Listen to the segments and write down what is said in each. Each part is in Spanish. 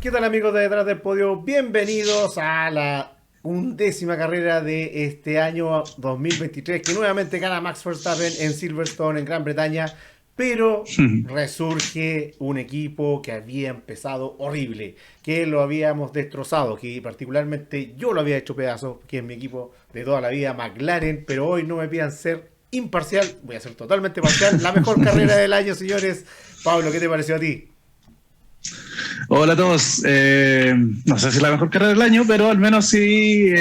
¿Qué tal amigos de Detrás del Podio? Bienvenidos a la 11ª carrera de este año 2023 que nuevamente gana Max Verstappen en Silverstone, en Gran Bretaña, pero resurge un equipo que había empezado horrible, que lo habíamos destrozado, que particularmente yo lo había hecho pedazos, que es mi equipo de toda la vida, McLaren, pero hoy no me pidan ser imparcial, voy a ser totalmente parcial. La mejor carrera del año, señores. Pablo, ¿qué te pareció a ti? Hola a todos. No sé si la mejor carrera del año, pero al menos sí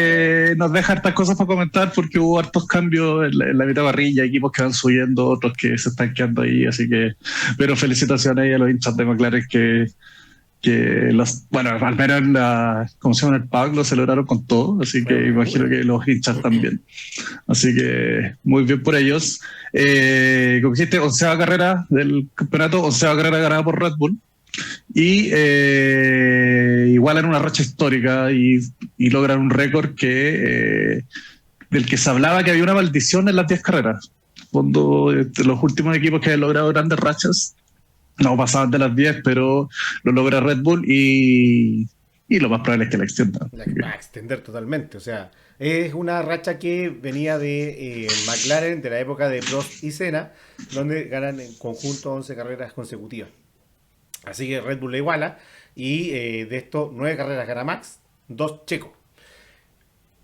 nos deja hartas cosas para comentar porque hubo hartos cambios en la mitad parrilla, equipos que van subiendo, otros que se están quedando ahí, así que, pero felicitaciones ahí a los hinchas de McLaren que bueno, al menos en como se llama, en el PAC lo celebraron con todo, así Fue que una imagino locura. que los hinchas también. Así que muy bien por ellos. Como dijiste, 11ª carrera del campeonato, 11ª carrera ganada por Red Bull. Y igualan una racha histórica y logran un récord del que se hablaba que había una maldición en las 10 carreras. Cuando los últimos equipos que han logrado grandes rachas no pasaban de las 10, pero lo logra Red Bull y lo más probable es que la extiendan. La va a extender totalmente. O sea, es una racha que venía de McLaren de la época de Prost y Senna, donde ganan en conjunto 11 carreras consecutivas. Así que Red Bull la iguala. Y de esto, 9 carreras gana Max, 2 Checo.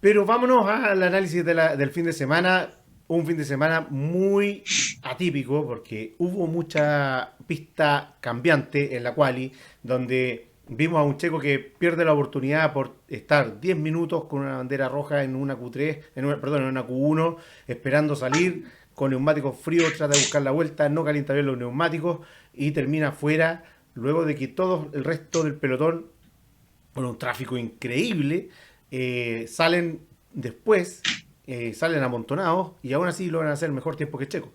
Pero vámonos al análisis del fin de semana. Un fin de semana muy atípico porque hubo mucha pista cambiante en la quali, donde vimos a un Checo que pierde la oportunidad por estar 10 minutos con una bandera roja en una Q3, en una Q1, esperando salir con neumáticos fríos, trata de buscar la vuelta, no calienta bien los neumáticos y termina fuera luego de que todo el resto del pelotón, con un tráfico increíble, salen después, salen amontonados y aún así logran hacer mejor tiempo que Checo.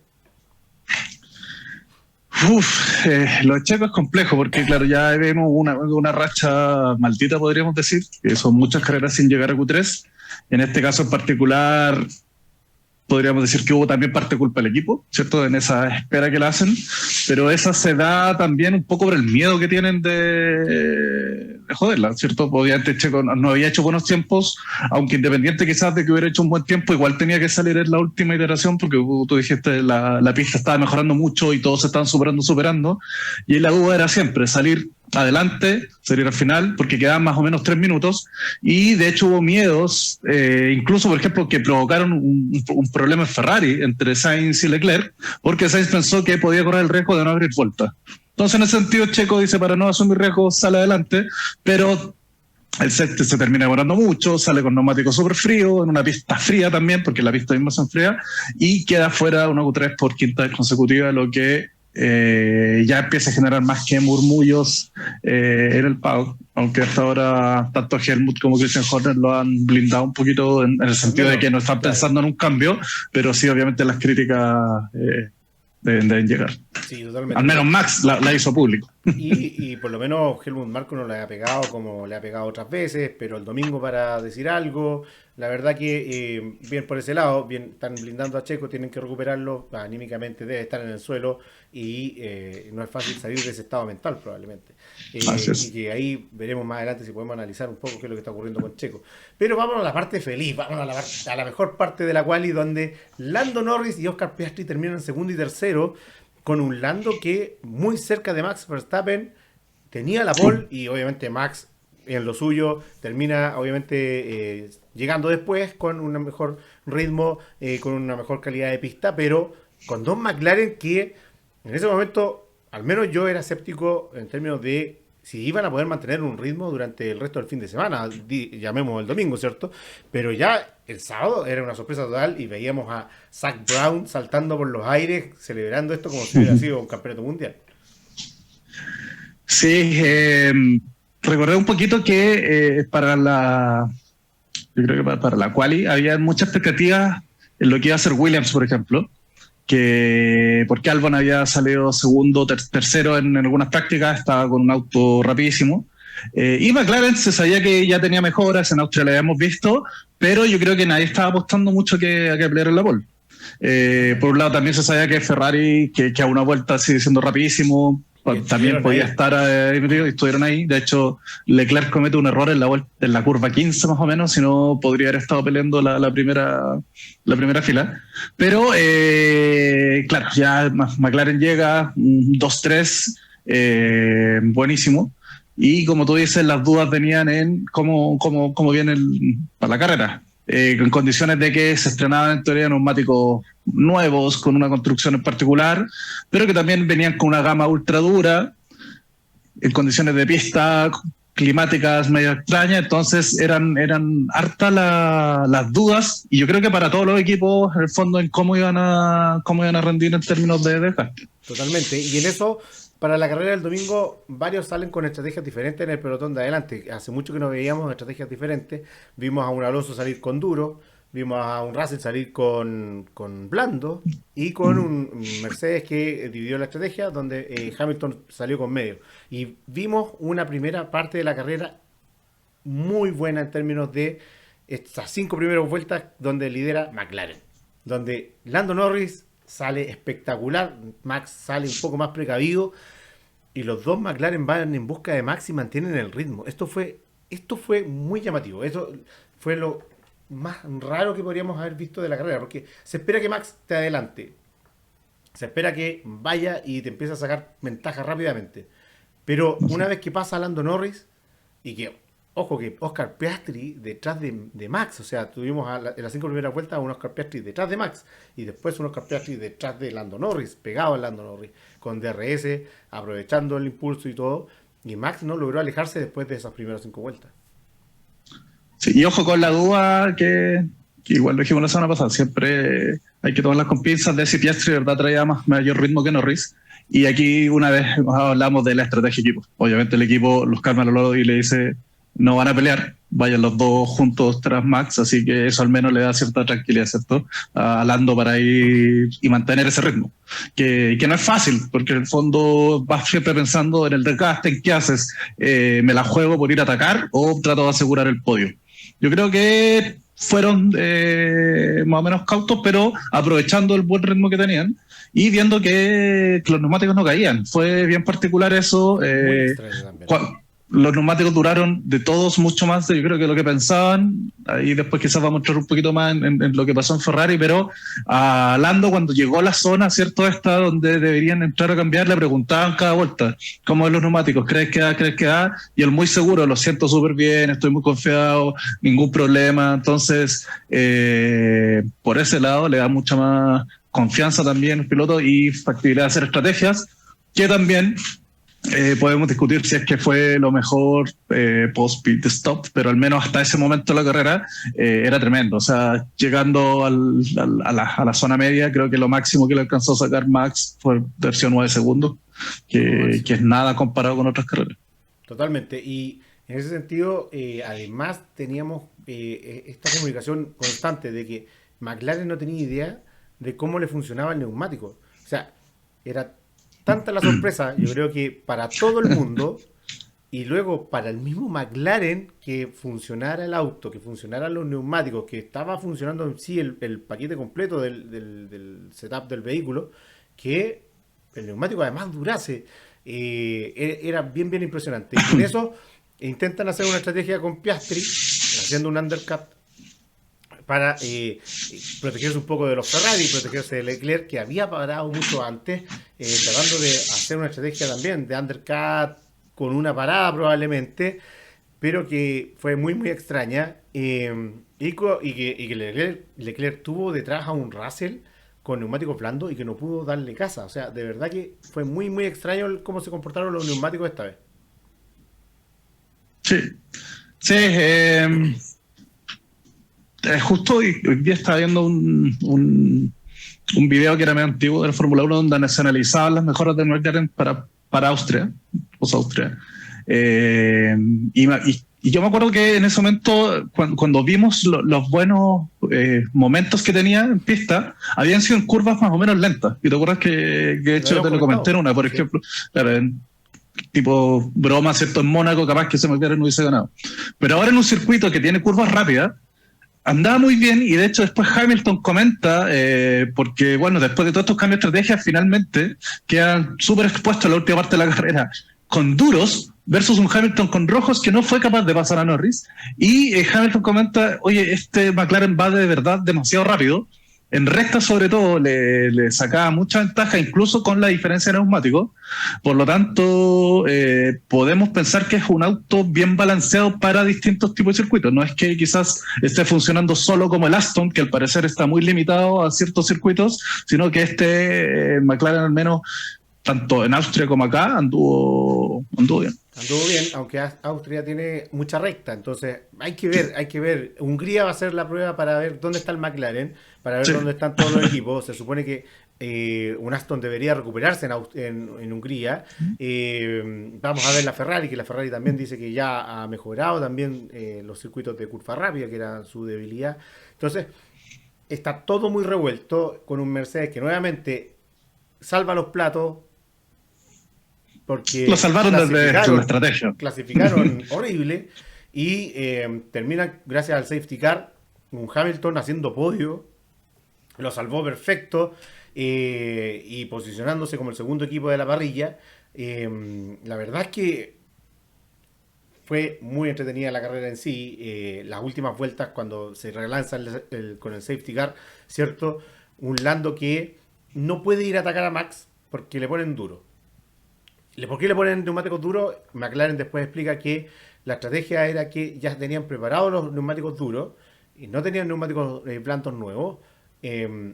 Lo de Checo es complejo porque, claro, ya vemos una racha maldita, podríamos decir, que son muchas carreras sin llegar a Q3. En este caso en particular, podríamos decir que hubo también parte de culpa del equipo, ¿cierto? En esa espera que la hacen, pero esa se da también un poco por el miedo que tienen de joderla, ¿cierto? Obviamente Checo no había hecho buenos tiempos, aunque independiente quizás de que hubiera hecho un buen tiempo, igual tenía que salir en la última iteración porque tú dijiste la pista estaba mejorando mucho y todos se estaban superando, y la duda era siempre salir adelante, salir al final, porque quedaban más o menos 3 minutos, y de hecho hubo miedos, incluso por ejemplo que provocaron un problema en Ferrari entre Sainz y Leclerc, porque Sainz pensó que podía correr el riesgo de no abrir vuelta. Entonces en ese sentido Checo dice para no asumir riesgos sale adelante, pero el set se termina demorando mucho, sale con neumáticos súper frío, en una pista fría también, porque la pista misma se enfría, y queda fuera una Q3 por quinta vez consecutiva, lo que ya empieza a generar más que murmullos en el paddock, aunque hasta ahora tanto Helmut como Christian Horner lo han blindado un poquito en el Al sentido de menos, que no están claro. pensando en un cambio, pero sí obviamente las críticas deben llegar. Sí, Al totalmente. menos Max la hizo público. Y por lo menos Helmut Marko no le ha pegado como le ha pegado otras veces, pero el domingo para decir algo, la verdad que bien por ese lado, bien están blindando a Checo, tienen que recuperarlo, anímicamente debe estar en el suelo y no es fácil salir de ese estado mental probablemente. Así Y es. que ahí veremos más adelante si podemos analizar un poco qué es lo que está ocurriendo con Checo. Pero vámonos a la parte feliz, vámonos a la mejor parte de la quali donde Lando Norris y Oscar Piastri terminan en segundo y tercero con un Lando que muy cerca de Max Verstappen tenía la pole y obviamente Max en lo suyo termina obviamente llegando después con un mejor ritmo, con una mejor calidad de pista, pero con dos McLaren que en ese momento al menos yo era escéptico en términos de si iban a poder mantener un ritmo durante el resto del fin de semana, llamemos el domingo, ¿cierto? Pero ya el sábado era una sorpresa total y veíamos a Zach Brown saltando por los aires, celebrando esto como si hubiera sido un campeonato mundial. Sí, recordé un poquito que yo creo que para la quali había muchas expectativas en lo que iba a ser Williams, por ejemplo, que porque Albon había salido segundo, tercero en algunas prácticas, estaba con un auto rapidísimo. Y McLaren se sabía que ya tenía mejoras, en Austria lo habíamos visto, pero yo creo que nadie estaba apostando mucho a que peleara en la pole. Por un lado también se sabía que Ferrari, que a una vuelta sigue siendo rapidísimo, también podía estar y estuvieron ahí. De hecho, Leclerc comete un error en la curva 15 más o menos, si no podría haber estado peleando la primera fila. Pero claro, ya McLaren llega 2-3, buenísimo. Y como tú dices, las dudas venían en cómo viene para la carrera. En condiciones de que se estrenaban en teoría neumáticos nuevos, con una construcción en particular, pero que también venían con una gama ultra dura, en condiciones de pista climáticas medio extrañas. Entonces eran hartas las dudas, y yo creo que para todos los equipos, en el fondo, en cómo iban a rendir en términos de desgaste. Totalmente, y en eso, para la carrera del domingo, varios salen con estrategias diferentes en el pelotón de adelante. Hace mucho que no veíamos estrategias diferentes. Vimos a un Alonso salir con duro, vimos a un Russell salir con blando, y con un Mercedes que dividió la estrategia, donde Hamilton salió con medio. Y vimos una primera parte de la carrera muy buena en términos de estas 5 primeras vueltas, donde lidera McLaren, donde Lando Norris sale espectacular, Max sale un poco más precavido, y los dos McLaren van en busca de Max y mantienen el ritmo. Esto fue muy llamativo. Eso fue lo más raro que podríamos haber visto de la carrera, porque se espera que Max te adelante, se espera que vaya y te empiece a sacar ventaja rápidamente, pero una vez que pasa Lando Norris, y que, ojo, que Oscar Piastri detrás de Max, o sea, tuvimos en las 5 primeras vueltas a un Oscar Piastri detrás de Max, y después un Oscar Piastri detrás de Lando Norris, pegado a Lando Norris, con DRS, aprovechando el impulso y todo, y Max no logró alejarse después de esas primeras 5 vueltas. Sí, y ojo con la duda que igual lo dijimos la semana pasada, siempre hay que tomarlas con pinzas de si Piastri de verdad traía mayor ritmo que Norris. Y aquí una vez hablamos de la estrategia de equipo. Obviamente el equipo los calma a los loros y le dice: no van a pelear, vayan los dos juntos tras Max, así que eso al menos le da cierta tranquilidad, ¿cierto?, a Lando para ir y mantener ese ritmo, que no es fácil, porque en el fondo vas siempre pensando en el desgaste, en qué haces, me la juego por ir a atacar o trato de asegurar el podio. Yo creo que fueron más o menos cautos, pero aprovechando el buen ritmo que tenían y viendo que los neumáticos no caían. Fue bien particular eso. Los neumáticos duraron de todos mucho más, yo creo, que lo que pensaban. Ahí después quizás vamos a entrar un poquito más en lo que pasó en Ferrari, pero a Lando, cuando llegó a la zona, ¿cierto?, esta donde deberían entrar a cambiar, le preguntaban cada vuelta: ¿cómo ven los neumáticos? ¿Crees que da? Y él muy seguro: lo siento súper bien, estoy muy confiado, ningún problema. Entonces, por ese lado le da mucha más confianza también al piloto y factibilidad de hacer estrategias, que también podemos discutir si es que fue lo mejor post-pit stop, pero al menos hasta ese momento de la carrera era tremendo. O sea, llegando a la zona media, creo que lo máximo que le alcanzó a sacar Max fue versión 9 segundos, que es nada comparado con otras carreras. Totalmente, y en ese sentido, además teníamos esta comunicación constante de que McLaren no tenía idea de cómo le funcionaba el neumático. O sea, era tanta la sorpresa, yo creo que para todo el mundo, y luego para el mismo McLaren, que funcionara el auto, que funcionaran los neumáticos, que estaba funcionando en sí el paquete completo del setup del vehículo, que el neumático además durase. Era bien impresionante. Y con eso intentan hacer una estrategia con Piastri, haciendo un undercut para protegerse un poco de los Ferrari, protegerse de Leclerc, que había parado mucho antes, tratando de hacer una estrategia también de undercut con una parada probablemente, pero que fue muy extraña, y que Leclerc tuvo detrás a un Russell con neumáticos blandos y que no pudo darle casa. O sea, de verdad que fue muy extraño cómo se comportaron los neumáticos esta vez. Sí, justo hoy día estaba viendo un video que era medio antiguo de la Fórmula 1, donde se analizaban las mejoras de McLaren para Austria. Y yo me acuerdo que en ese momento, cuando vimos los buenos momentos que tenía en pista, habían sido en curvas más o menos lentas. Y te acuerdas que de hecho te lo comenté en una, por ejemplo, claro, tipo broma, ¿cierto? En Mónaco capaz que ese McLaren no hubiese ganado. Pero ahora en un circuito que tiene curvas rápidas, andaba muy bien y de hecho después Hamilton comenta, porque bueno, después de todos estos cambios de estrategia, finalmente quedan súper expuestos en la última parte de la carrera con duros versus un Hamilton con rojos que no fue capaz de pasar a Norris. Y Hamilton comenta, oye, este McLaren va de verdad demasiado rápido. En recta sobre todo le sacaba mucha ventaja, incluso con la diferencia de neumáticos. Por lo tanto, podemos pensar que es un auto bien balanceado para distintos tipos de circuitos. No es que quizás esté funcionando solo como el Aston, que al parecer está muy limitado a ciertos circuitos, sino que este McLaren al menos, tanto en Austria como acá, anduvo bien. Anduvo bien, aunque Austria tiene mucha recta, entonces hay que ver. Hungría va a ser la prueba para ver dónde está el McLaren, para ver Sí. dónde están todos los equipos. Se supone que un Aston debería recuperarse en Hungría. Vamos a ver la Ferrari, que la Ferrari también dice que ya ha mejorado también los circuitos de curva rápida, que era su debilidad. Entonces, está todo muy revuelto con un Mercedes que nuevamente salva los platos Lo porque salvaron desde la estrategia. clasificaron horrible y terminan, gracias al safety car, un Hamilton haciendo podio, lo salvó perfecto y posicionándose como el segundo equipo de la parrilla. La verdad es que fue muy entretenida la carrera en sí. Las últimas vueltas, cuando se relanza con el safety car, ¿cierto? Un Lando que no puede ir a atacar a Max porque le ponen duro. ¿Por qué le ponen neumáticos duros? McLaren después explica que la estrategia era que ya tenían preparados los neumáticos duros y no tenían neumáticos blandos nuevos. Eh,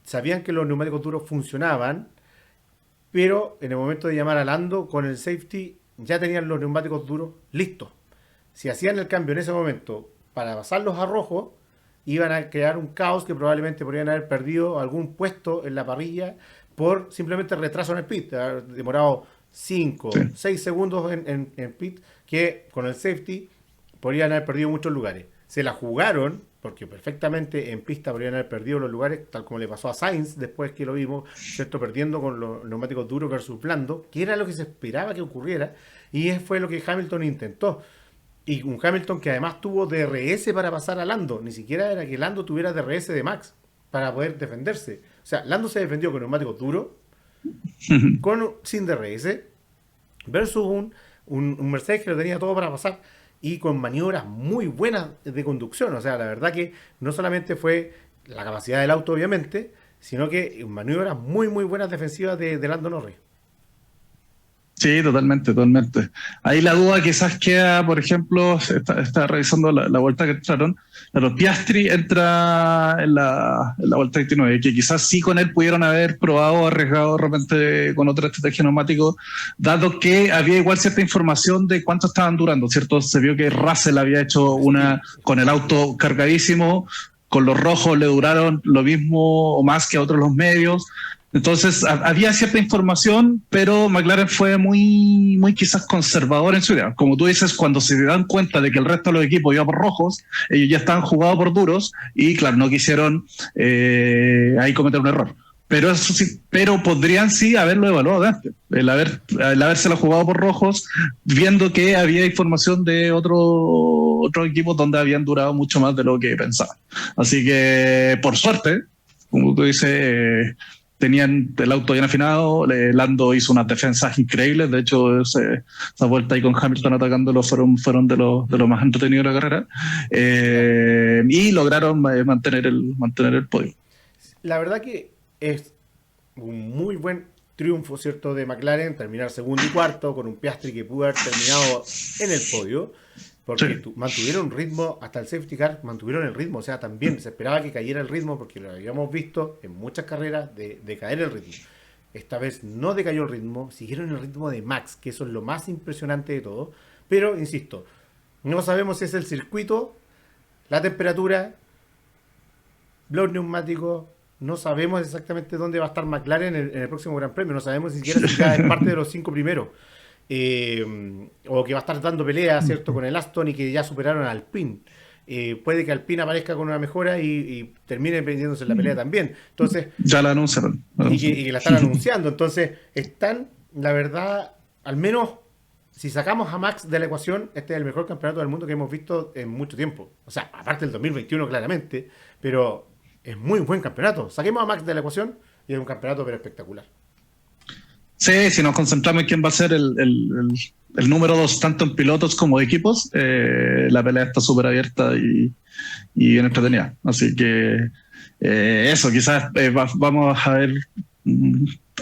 Sabían que los neumáticos duros funcionaban, pero en el momento de llamar a Lando con el safety ya tenían los neumáticos duros listos. Si hacían el cambio en ese momento para pasarlos a rojo, iban a crear un caos que probablemente podrían haber perdido algún puesto en la parrilla por simplemente retraso en el pit, haber demorado 5 Sí. 6 segundos en pit, que con el safety podrían haber perdido muchos lugares. Se la jugaron, porque perfectamente en pista podrían haber perdido los lugares, tal como le pasó a Sainz después que lo vimos, ¿cierto? Perdiendo con los neumáticos duros versus blando, que era lo que se esperaba que ocurriera, y fue lo que Hamilton intentó. Y un Hamilton que además tuvo DRS para pasar a Lando, ni siquiera era que Lando tuviera DRS de Max para poder defenderse. O sea, Lando se defendió con neumáticos duros, sin DRS, versus un Mercedes que lo tenía todo para pasar y con maniobras muy buenas de conducción. O sea, la verdad que no solamente fue la capacidad del auto, obviamente, sino que maniobras muy, muy buenas defensivas de Lando Norris. Sí, totalmente, totalmente. Ahí la duda quizás queda, por ejemplo, está revisando la vuelta que entraron. Claro, Piastri entra en la vuelta 29, que quizás sí con él pudieron haber probado, arriesgado de repente con otra estrategia neumático, dado que había igual cierta información de cuánto estaban durando, ¿cierto? Se vio que Russell había hecho una con el auto cargadísimo, con los rojos le duraron lo mismo o más que a otros los medios. Entonces, había cierta información, pero McLaren fue muy, muy quizás conservador en su idea. Como tú dices, cuando se dan cuenta de que el resto de los equipos iba por rojos, ellos ya estaban jugados por duros y, claro, no quisieron ahí cometer un error. Pero eso sí, pero podrían sí haberlo evaluado de antes. El habérselo jugado por rojos, viendo que había información de otros equipos donde habían durado mucho más de lo que pensaban. Así que, por suerte, como tú dices, tenían el auto bien afinado, Lando hizo unas defensas increíbles, de hecho esa vuelta ahí con Hamilton atacándolo fueron de los más entretenidos de la carrera, y lograron mantener el podio. La verdad que es un muy buen triunfo, ¿cierto?, de McLaren, terminar segundo y cuarto, con un Piastri que pudo haber terminado en el podio, porque Sí. mantuvieron ritmo, hasta el safety car mantuvieron el ritmo, o sea, también se esperaba que cayera el ritmo, porque lo habíamos visto en muchas carreras de caer el ritmo. Esta vez no decayó el ritmo, siguieron el ritmo de Max, que eso es lo más impresionante de todo, pero, insisto, no sabemos si es el circuito, la temperatura, los neumáticos, no sabemos exactamente dónde va a estar McLaren en el próximo Gran Premio, no sabemos ni siquiera si ya es parte de los 5 primeros. O que va a estar dando pelea, ¿cierto?, con el Aston y que ya superaron al Alpine. Puede que Alpine aparezca con una mejora y termine perdiéndose en la pelea también. Entonces, Ya la anunciaron. y que la están anunciando. Entonces, están, la verdad, al menos si sacamos a Max de la ecuación, este es el mejor campeonato del mundo que hemos visto en mucho tiempo. O sea, aparte del 2021 claramente, pero es muy buen campeonato. Saquemos a Max de la ecuación y es un campeonato pero espectacular. Sí, si nos concentramos en quién va a ser el número 2, tanto en pilotos como de equipos, la pelea está súper abierta y bien entretenida. Así que eso, quizás vamos a ver,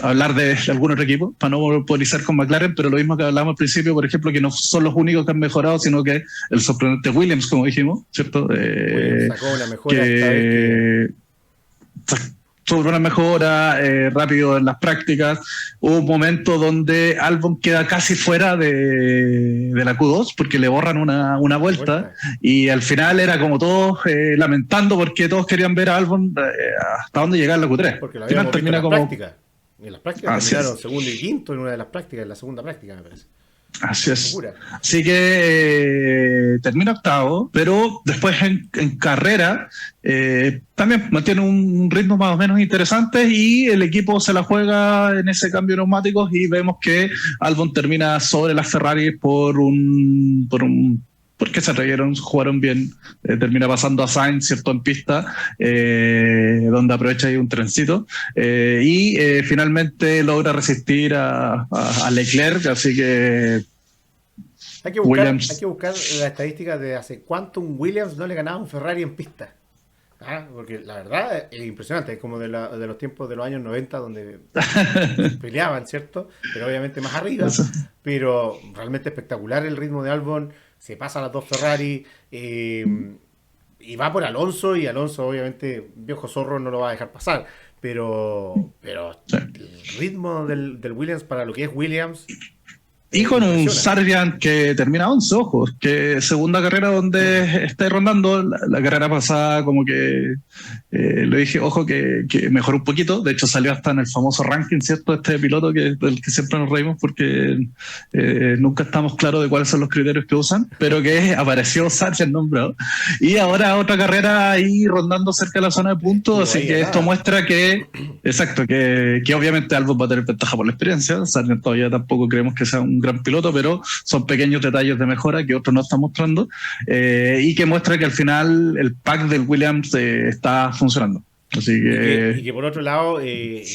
hablar de algún otro equipo, para no monopolizar con McLaren, pero lo mismo que hablamos al principio, por ejemplo, que no son los únicos que han mejorado, sino que el sorprendente Williams, como dijimos, ¿cierto? Sacó una mejora esta vez sobre una mejora rápido en las prácticas. Hubo un momento donde Albon queda casi fuera de la Q2 porque le borran una vuelta y al final era como todos lamentando porque todos querían ver a Albon hasta dónde llegar en la Q3. Porque lo habíamos visto en las prácticas. En las prácticas terminaron segundo y quinto en una de las prácticas, en la segunda práctica me parece. Así es. Así que termina octavo, pero después en carrera también mantiene un ritmo más o menos interesante y el equipo se la juega en ese cambio de neumáticos y vemos que Albon termina sobre las Ferrari porque se atrevieron, jugaron bien, termina pasando a Sainz, ¿cierto?, en pista, donde aprovecha ahí un trencito, y finalmente logra resistir a Leclerc, así que hay que buscar la estadística de hace cuánto un Williams no le ganaba a un Ferrari en pista. Porque la verdad es impresionante, es como de los tiempos de los años 90 donde peleaban, ¿cierto? Pero obviamente más arriba, pero realmente espectacular el ritmo de Albon. Se pasa a las dos Ferrari y va por Alonso, y Alonso obviamente, viejo zorro, no lo va a dejar pasar, pero el ritmo del Williams para lo que es Williams. Y con un Sargent que termina 11, ojo, que segunda carrera donde está rondando. La carrera pasada como que le dije, ojo, que mejoró un poquito. De hecho salió hasta en el famoso ranking, ¿cierto? Este piloto del que siempre nos reímos porque nunca estamos claros de cuáles son los criterios que usan, pero que apareció Sargent nombrado. Y ahora otra carrera ahí rondando cerca de la zona de puntos, así que esto muestra que, exacto, que obviamente Albon va a tener ventaja por la experiencia. Sargent todavía tampoco creemos que sea un gran piloto, pero son pequeños detalles de mejora que otros no están mostrando, y que muestra que al final el pack del Williams está funcionando. Así que... Y que por otro lado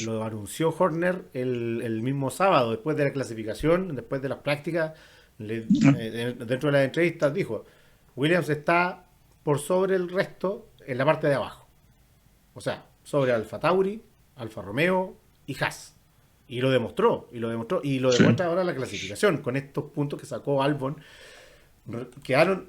lo anunció Horner el mismo sábado, después de la clasificación, después de las prácticas, dentro de las entrevistas dijo, Williams está por sobre el resto en la parte de abajo, o sea, sobre Alfa Tauri, Alfa Romeo y Haas. Y lo demostró, demuestra ahora la clasificación, con estos puntos que sacó Albon. Quedaron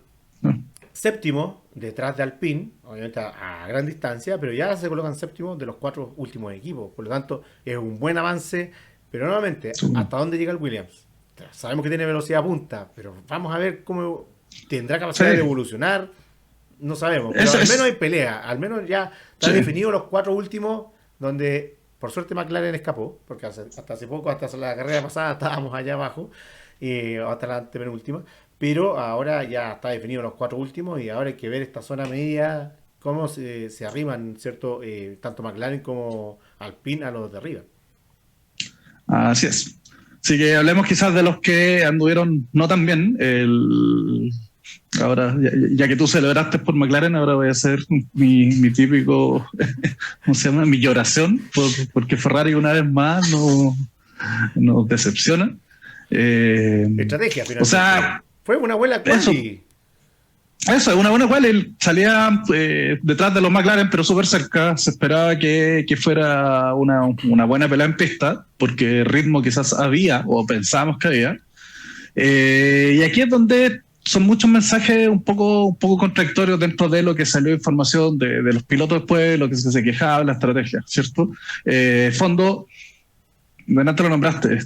séptimos detrás de Alpine, obviamente a gran distancia, pero ya se colocan séptimos de los 4 últimos equipos. Por lo tanto, es un buen avance, pero nuevamente, ¿hasta dónde llega el Williams? Sabemos que tiene velocidad punta, pero vamos a ver cómo tendrá capacidad de evolucionar. No sabemos, pero al menos hay pelea, al menos ya están definidos los 4 últimos, donde... Por suerte McLaren escapó, porque hasta hace poco, hasta la carrera pasada, estábamos allá abajo, hasta la antepenúltima, pero ahora ya está definido los 4 últimos y ahora hay que ver esta zona media, cómo se arriman, ¿cierto? Tanto McLaren como Alpine a los de arriba. Así es. Así que hablemos quizás de los que anduvieron no tan bien. Ahora, ya que tú celebraste por McLaren, ahora voy a hacer mi típico, ¿cómo se llama? Mi lloración, porque Ferrari una vez más nos decepciona. Estrategia, finalmente. O sea, fue una buena quali. Eso, es una buena quali. Salía detrás de los McLaren, pero súper cerca. Se esperaba que fuera una buena pelea en pista, porque ritmo quizás había, o pensábamos que había. Y aquí es donde... son muchos mensajes un poco contradictorios dentro de lo que salió información de los pilotos después, lo que se quejaba, la estrategia, ¿cierto? Fondo, delante lo nombraste,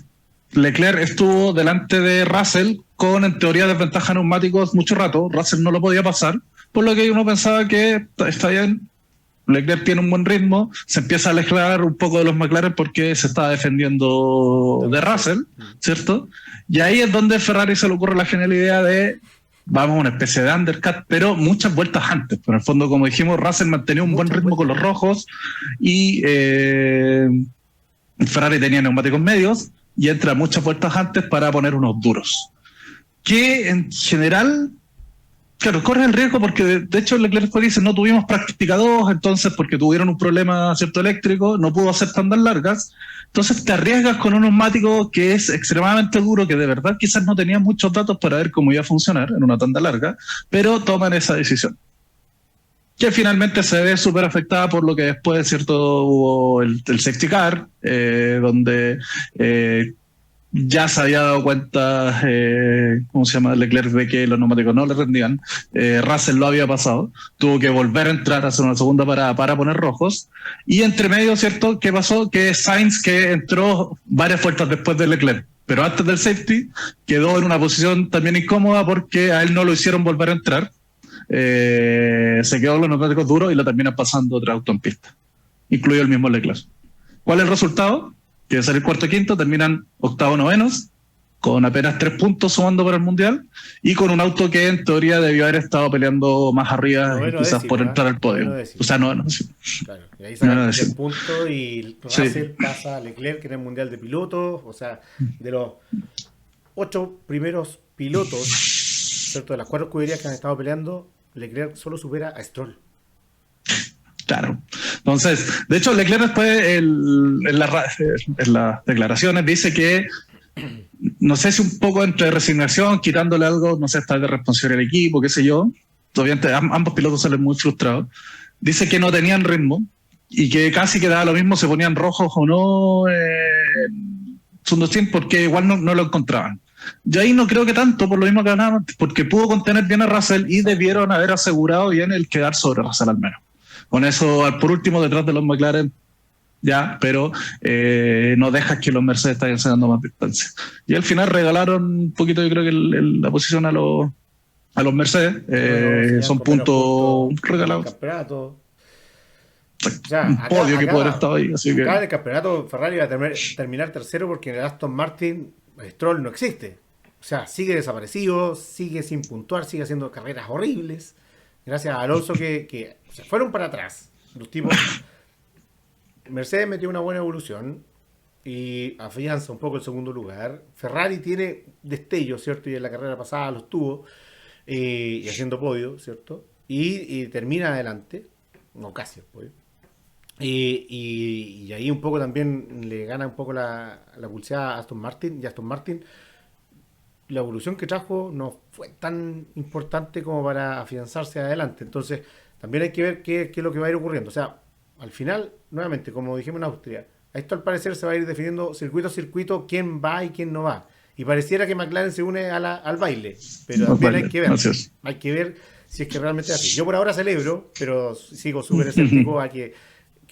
Leclerc estuvo delante de Russell con, en teoría, desventaja neumáticos mucho rato. Russell no lo podía pasar, por lo que uno pensaba que está bien, Leclerc tiene un buen ritmo, se empieza a alejar un poco de los McLaren porque se estaba defendiendo de Russell, ¿cierto? Y ahí es donde Ferrari se le ocurre la genial idea de vamos a una especie de undercut, pero muchas vueltas antes. Pero en el fondo, como dijimos, Russell mantenía un buen ritmo con los rojos y Ferrari tenía neumáticos medios y entra muchas vueltas antes para poner unos duros. que en general, claro, corre el riesgo porque de hecho Leclerc después dice, no tuvimos práctica 2, entonces porque tuvieron un problema cierto eléctrico, no pudo hacer tandas largas. Entonces te arriesgas con un neumático que es extremadamente duro, que de verdad quizás no tenían muchos datos para ver cómo iba a funcionar en una tanda larga, pero toman esa decisión, que finalmente se ve súper afectada por lo que después, ¿cierto? Hubo el safety car, donde ya se había dado cuenta, ¿cómo se llama? Leclerc, de que los neumáticos no le rendían. Russell lo había pasado, tuvo que volver a entrar a hacer una segunda parada para poner rojos. Y entre medio, ¿cierto? ¿Qué pasó? Que Sainz, que entró varias vueltas después de Leclerc, pero antes del safety, quedó en una posición también incómoda porque a él no lo hicieron volver a entrar. Se quedó con los neumáticos duros y lo terminan pasando otra auto en pista, incluido el mismo Leclerc. ¿Cuál es el resultado? Que de ser el cuarto y quinto terminan octavo novenos, con apenas 3 puntos sumando para el Mundial, y con un auto que en teoría debió haber estado peleando más arriba, quizás décimo, por entrar al podio. O sea, no, sí. Claro, y ahí sacan el punto y Russell pasa a Leclerc, que era el Mundial de pilotos, o sea, de los 8 primeros pilotos, ¿cierto? De las 4 escuderías que han estado peleando, Leclerc solo supera a Stroll. Claro. Entonces, de hecho, Leclerc después en las declaraciones dice que, no sé si un poco entre resignación, quitándole algo, no sé, está de responsabilidad al equipo, qué sé yo. Obviamente ambos pilotos salen muy frustrados. Dice que no tenían ritmo y que casi quedaba lo mismo, se ponían rojos o no segundo stint, porque igual no lo encontraban. Yo ahí no creo que tanto, por lo mismo que hablábamos, porque pudo contener bien a Russell y debieron haber asegurado bien el quedar sobre Russell al menos. Con eso, por último, detrás de los McLaren, ya, pero no dejas que los Mercedes estén sacando más distancia. Y al final regalaron un poquito, yo creo que la posición a los Mercedes. Son puntos regalados. Campeonato. O sea, un podio que puede haber estado ahí. Así acá en el campeonato Ferrari va a terminar tercero porque en el Aston Martin Stroll no existe. O sea, sigue desaparecido, sigue sin puntuar, sigue haciendo carreras horribles. Gracias a Alonso que se fueron para atrás. Los tipos. Mercedes metió una buena evolución y afianza un poco el segundo lugar. Ferrari tiene destellos, ¿cierto? Y en la carrera pasada los tuvo, y haciendo podio, ¿cierto? Y termina adelante, no casi el podio. Y ahí un poco también le gana un poco la pulseada a Aston Martin. Y Aston Martin, la evolución que trajo no fue tan importante como para afianzarse adelante. Entonces, también hay que ver qué es lo que va a ir ocurriendo. O sea, al final, nuevamente, como dijimos en Austria, esto al parecer se va a ir definiendo circuito a circuito quién va y quién no va. Y pareciera que McLaren se une al baile, pero también hay que ver. Hay que ver si es que realmente es así. Yo por ahora celebro, pero sigo súper escéptico a que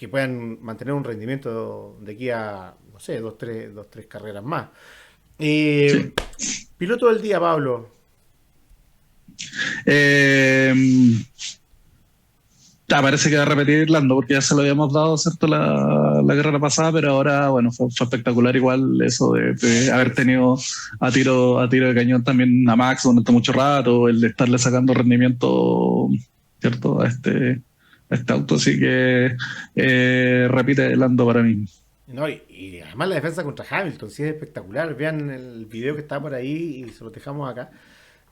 puedan mantener un rendimiento de aquí a, no sé, dos, tres carreras más. Sí. Piloto del día, Pablo. Parece que va a repetir Lando, porque ya se lo habíamos dado, ¿cierto? La carrera pasada, pero ahora, bueno, fue espectacular igual eso de haber tenido a tiro de cañón también a Max durante mucho rato, el de estarle sacando rendimiento, ¿cierto? A este auto, así que repite Lando para mí. No, y además la defensa contra Hamilton, sí es espectacular. Vean el video que está por ahí y se lo dejamos acá,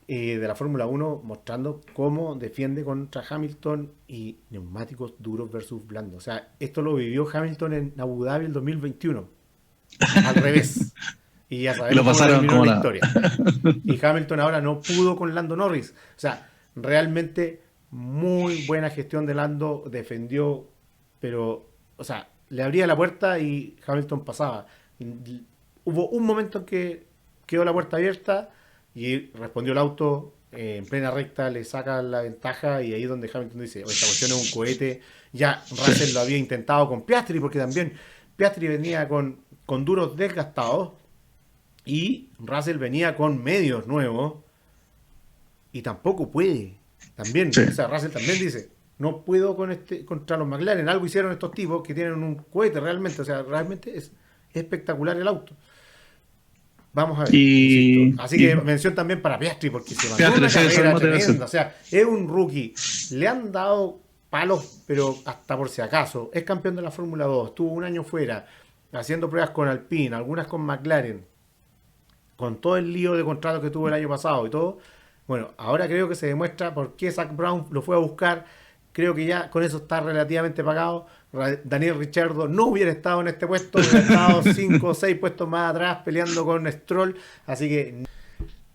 de la Fórmula 1, mostrando cómo defiende contra Hamilton y neumáticos duros versus blandos. O sea, esto lo vivió Hamilton en Abu Dhabi el 2021. Al revés. Y ya sabemos cómo terminó la historia. Y Hamilton ahora no pudo con Lando Norris. O sea, realmente muy buena gestión de Lando. Defendió, pero, o sea, le abría la puerta y Hamilton pasaba. Hubo un momento en que quedó la puerta abierta y respondió el auto en plena recta, le saca la ventaja y ahí es donde Hamilton dice, esta cuestión es un cohete. Ya Russell lo había intentado con Piastri, porque también Piastri venía con duros desgastados y Russell venía con medios nuevos y tampoco puede. También, o sea, Russell también dice, no puedo contra los McLaren. Algo hicieron estos tipos que tienen un cohete realmente. O sea, realmente es espectacular el auto. Vamos a ver. Así que mención también para Piastri, porque se mandó una carrera tremenda. O sea, es un rookie. Le han dado palos, pero hasta por si acaso. Es campeón de la Fórmula 2. Estuvo un año fuera, haciendo pruebas con Alpine, algunas con McLaren. con todo el lío de contratos que tuvo el año pasado y todo, bueno, ahora creo que se demuestra por qué Zach Brown lo fue a buscar. Creo que ya con eso está relativamente pagado. Daniel Ricciardo no hubiera estado en este puesto, hubiera estado 5 o 6 puestos más atrás peleando con Stroll. Así que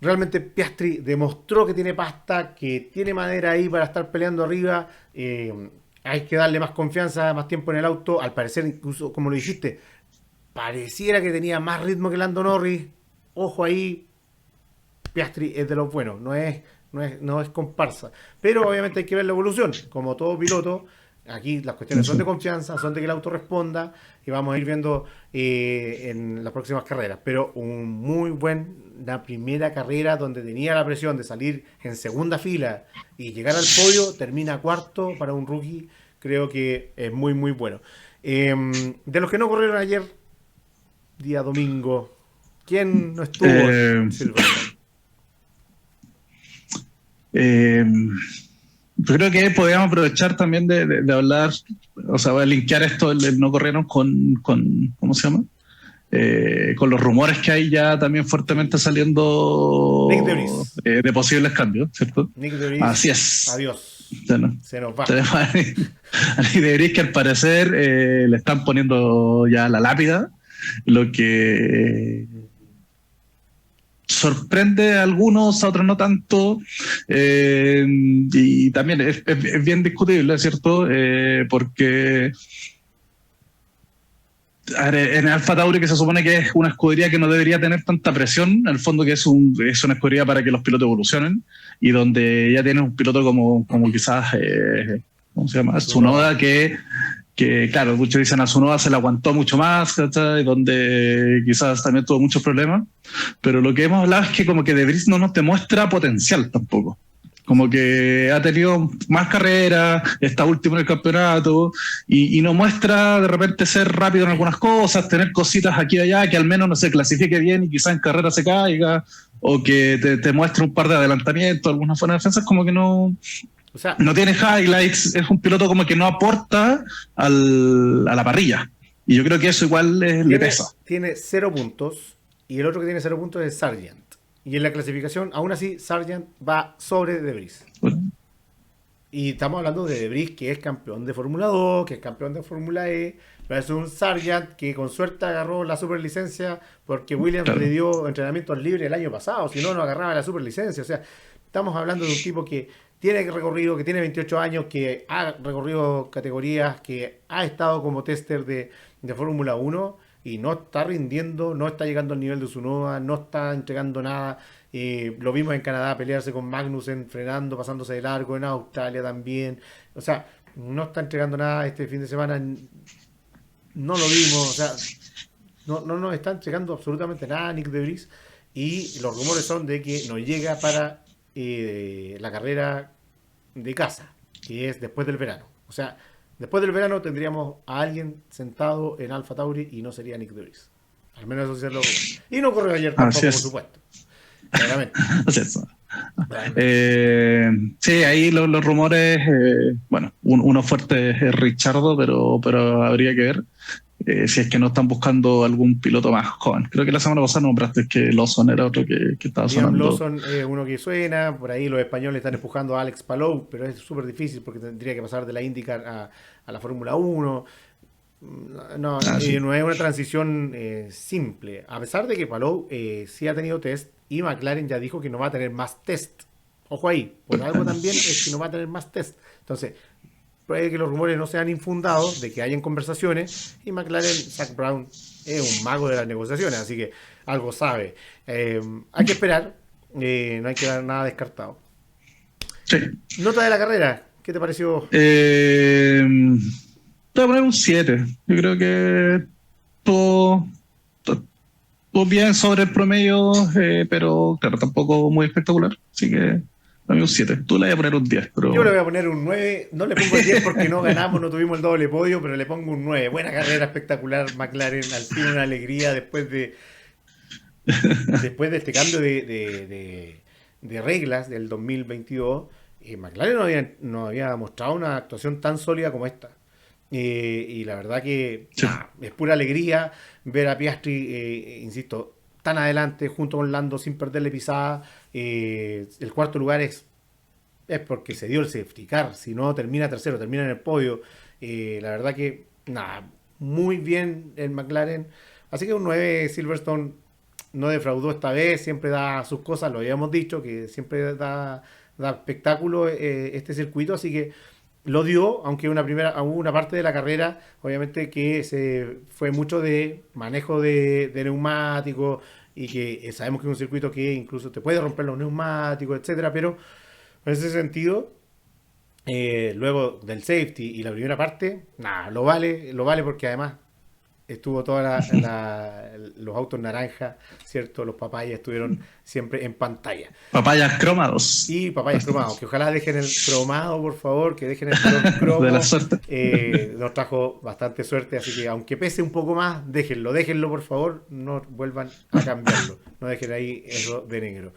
realmente Piastri demostró que tiene pasta, que tiene madera ahí para estar peleando arriba. Hay que darle más confianza, más tiempo en el auto. Al parecer, incluso como lo dijiste, pareciera que tenía más ritmo que Lando Norris. Ojo ahí, Piastri es de los buenos, no es comparsa. Pero obviamente hay que ver la evolución. Como todo piloto, aquí las cuestiones son de confianza, son de que el auto responda y vamos a ir viendo en las próximas carreras. Pero la primera carrera donde tenía la presión de salir en segunda fila y llegar al podio, termina cuarto para un rookie. Creo que es muy, muy bueno. De los que no corrieron ayer, día domingo, ¿quién no estuvo en Silverstone? Yo creo que podríamos aprovechar también de hablar, o sea, voy a linkear esto, el no corrieron con ¿cómo se llama? Con los rumores que hay ya también fuertemente saliendo Nick de Vries. De posibles cambios, ¿cierto? Nick de Vries, así es. adiós. Bueno, Se nos va. a Nick de Vries, que al parecer le están poniendo ya la lápida, lo que sorprende a algunos, a otros no tanto, y también es bien discutible, ¿cierto? Porque en Alfa Tauri, que se supone que es una escudería que no debería tener tanta presión, en el fondo que es una escudería para que los pilotos evolucionen, y donde ya tienes un piloto como quizás, ¿cómo se llama? Tsunoda, que claro, muchos dicen a Tsunoda se le aguantó mucho más, ¿cachai? Donde quizás también tuvo muchos problemas, pero lo que hemos hablado es que como que De Vries no nos demuestra potencial tampoco. Como que ha tenido más carreras, está último en el campeonato y no muestra de repente ser rápido en algunas cosas, tener cositas aquí y allá, que al menos no se clasifique bien y quizás en carrera se caiga, o que te muestre un par de adelantamientos, algunas buenas defensas, como que no, o sea, no tiene highlights, es un piloto como que no aporta a la parrilla. Y yo creo que eso igual le pesa. Tiene 0 puntos y el otro que tiene 0 puntos es Sargent. Y en la clasificación, aún así, Sargent va sobre De Vries. Bueno. Y estamos hablando de De Vries, que es campeón de Fórmula 2, que es campeón de Fórmula E, pero es un Sargent que con suerte agarró la superlicencia porque Williams le dio entrenamientos libres el año pasado, si no, no agarraba la superlicencia. O sea, estamos hablando de un tipo que tiene recorrido, que tiene 28 años, que ha recorrido categorías, que ha estado como tester de Fórmula 1 y no está rindiendo, no está llegando al nivel de Tsunoda, no está entregando nada. Lo vimos en Canadá pelearse con Magnussen, frenando, pasándose de largo, en Australia también. O sea, no está entregando nada este fin de semana. No lo vimos, o sea, no nos está entregando absolutamente nada Nick de Vries. Y los rumores son de que no llega para la carrera de casa, que es después del verano. O sea, después del verano tendríamos a alguien sentado en Alfa Tauri y no sería Nick de Vries. Al menos eso es lo que... Y no corrió ayer tampoco, por supuesto. Claramente. Sí, ahí los rumores, bueno, uno fuerte es Ricciardo, pero habría que ver si es que no están buscando algún piloto más joven. Creo que la semana pasada nombraste que Lawson era otro que estaba sonando. Lawson es uno que suena, por ahí los españoles están empujando a Alex Palou, pero es súper difícil porque tendría que pasar de la IndyCar a la Fórmula 1. No es una transición simple, a pesar de que Palou sí ha tenido test y McLaren ya dijo que no va a tener más test. Ojo ahí, por algo también es que no va a tener más test. Entonces, puede que los rumores no sean infundados, de que hayan conversaciones, y McLaren, Zach Brown, es un mago de las negociaciones, así que algo sabe. Hay que esperar, no hay que dar nada descartado. Sí. Nota de la carrera, ¿qué te pareció? Te voy a poner un 7. Yo creo que todo bien sobre el promedio, pero claro, tampoco muy espectacular. Así que a mí un 7. Tú le vas a poner un 10. Pero... Yo le voy a poner un 9. No le pongo el 10 porque no ganamos, no tuvimos el doble podio, pero le pongo un 9. Buena carrera espectacular, McLaren. Al fin una alegría después de este cambio de reglas del 2022. McLaren no había mostrado una actuación tan sólida como esta. Y la verdad que es pura alegría ver a Piastri, insisto, tan adelante junto con Lando sin perderle pisada. El cuarto lugar es porque se dio el safety car, si no termina tercero, termina en el podio. La verdad que, nada, muy bien el McLaren. Así que un 9 Silverstone no defraudó esta vez, siempre da sus cosas, lo habíamos dicho, que siempre da espectáculo este circuito, así que lo dio, aunque hubo una parte de la carrera, obviamente que se fue mucho de manejo de neumáticos y que sabemos que es un circuito que incluso te puede romper los neumáticos, etcétera, pero en ese sentido, luego del safety y la primera parte, nada, lo vale porque además estuvo los autos naranjas, ¿cierto? Los papayas estuvieron siempre en pantalla. Papayas cromados. Y papayas cromados, que ojalá dejen el cromado, por favor, que dejen el color cromo. De la suerte. Nos trajo bastante suerte, así que aunque pese un poco más, déjenlo, por favor, no vuelvan a cambiarlo. No dejen ahí eso de negro.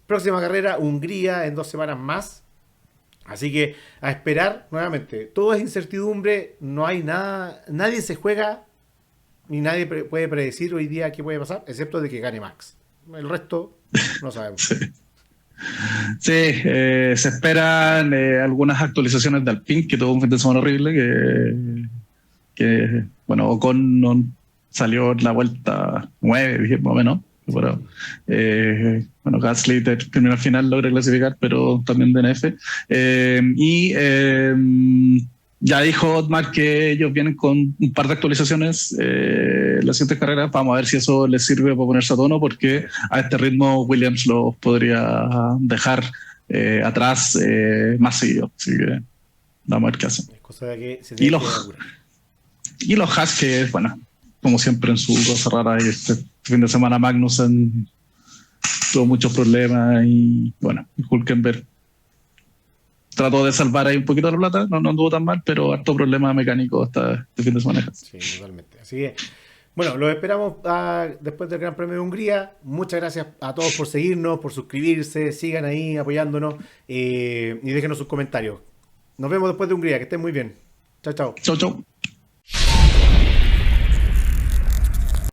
Próxima carrera, Hungría, en 2 semanas más. Así que a esperar nuevamente. Todo es incertidumbre, no hay nada, nadie se juega ni nadie puede predecir hoy día qué puede pasar, excepto de que gane Max. El resto no sabemos. Sí, se esperan algunas actualizaciones de Alpine, que tuvo un fin de semana horrible, que bueno, Ocon no salió en la vuelta 9, dije, más o menos. Pero, bueno, Gasly terminó al final, logra clasificar, pero también DNF. Ya dijo Otmar que ellos vienen con un par de actualizaciones las siguientes carreras. Vamos a ver si eso les sirve para ponerse a tono, porque a este ritmo Williams los podría dejar atrás más seguido. Así que vamos a ver qué hacen. Es cosa de que se y los Haas, que bueno, como siempre en su cosa rara, y este fin de semana Magnussen tuvo muchos problemas y bueno, Hülkenberg trató de salvar ahí un poquito la plata, no anduvo tan mal, pero harto problema mecánico hasta este fin de semana. Sí, totalmente. Así que, bueno, los esperamos después del Gran Premio de Hungría. Muchas gracias a todos por seguirnos, por suscribirse, sigan ahí apoyándonos y déjenos sus comentarios. Nos vemos después de Hungría, que estén muy bien. Chao, chao. Chau, chau.